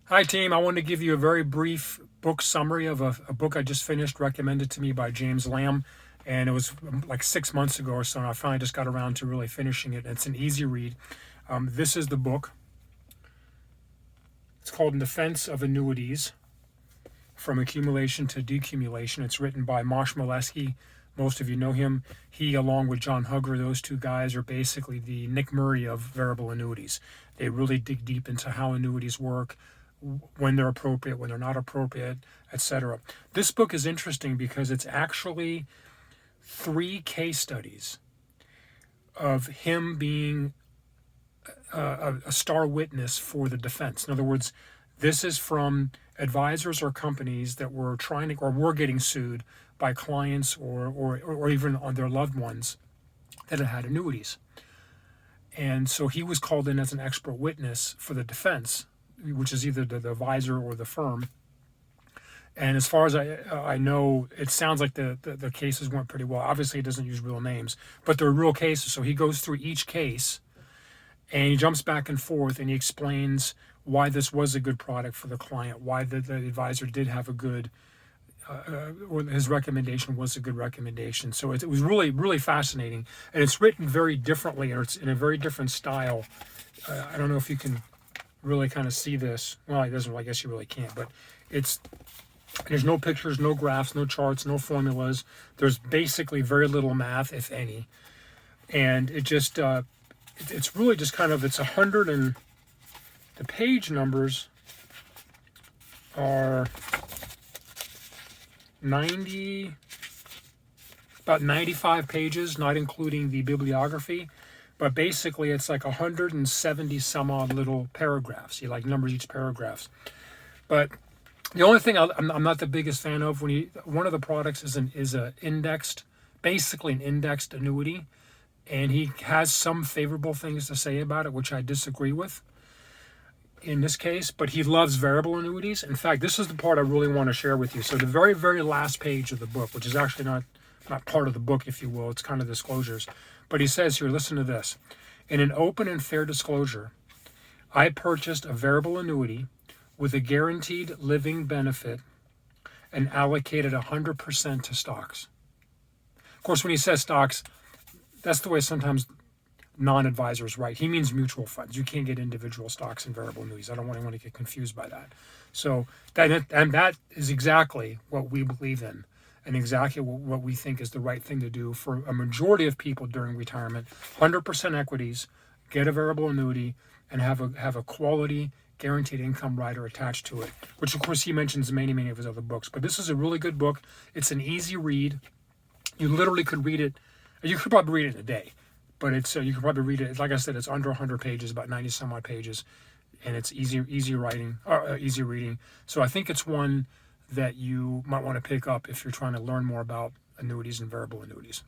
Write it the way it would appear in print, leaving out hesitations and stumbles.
Hi, team. I wanted to give you a very brief book summary of a book I just finished, recommended to me by James Lamb. And it was like 6 months ago or so, and I finally just got around to really finishing it. It's an easy read. This is the book. It's called Defense of Annuities, From Accumulation to Decumulation. It's written by Moshe Milevsky. Most of you know him. He, along with John Hugger, those two guys are basically the Nick Murray of variable annuities. They really dig deep into how annuities work, when they're appropriate, when they're not appropriate, etc. This book is interesting because it's actually 3 case studies of him being a star witness for the defense. In other words, this is from advisors or companies that were trying to, or were getting sued by clients or even on their loved ones that had annuities. And so he was called in as an expert witness for the defense, which is either the advisor or the firm. And as far as I know, it sounds like the cases went pretty well. Obviously, he doesn't use real names, but they're real cases. So he goes through each case and he jumps back and forth and he explains why this was a good product for the client, why the advisor did have a good, or his recommendation was a good recommendation. So it was really, really fascinating. And it's written very differently, or it's in a very different style. I don't know if you can really kind of see this. Well, it doesn't. I guess you really can't. But there's no pictures, no graphs, no charts, no formulas. There's basically very little math, if any. And it's really just kind of, it's 100 and the page numbers are 90, about 95 pages, not including the bibliography. But basically, it's like 170 some odd little paragraphs. He like numbers each paragraphs. But the only thing I'm not the biggest fan of, one of the products is a indexed, basically an indexed annuity, and he has some favorable things to say about it, which I disagree with in this case. But he loves variable annuities. In fact, this is the part I really want to share with you. So the very, very last page of the book, which is actually not part of the book, if you will, it's kind of disclosures. But he says here, listen to this. In an open and fair disclosure, I purchased a variable annuity with a guaranteed living benefit and allocated 100% to stocks. Of course, when he says stocks, that's the way sometimes non-advisors write. He means mutual funds. You can't get individual stocks in variable annuities. I don't want anyone to get confused by that. So that is exactly what we believe in, and exactly what we think is the right thing to do for a majority of people during retirement. 100% equities, get a variable annuity, and have a quality guaranteed income rider attached to it, which of course he mentions in many, many of his other books. But this is a really good book. It's an easy read. You literally could read it. You could probably read it in a day, but you could probably read it. Like I said, it's under 100 pages, about 90 some odd pages, and it's easy writing, easy reading. So I think it's one that you might want to pick up if you're trying to learn more about annuities and variable annuities.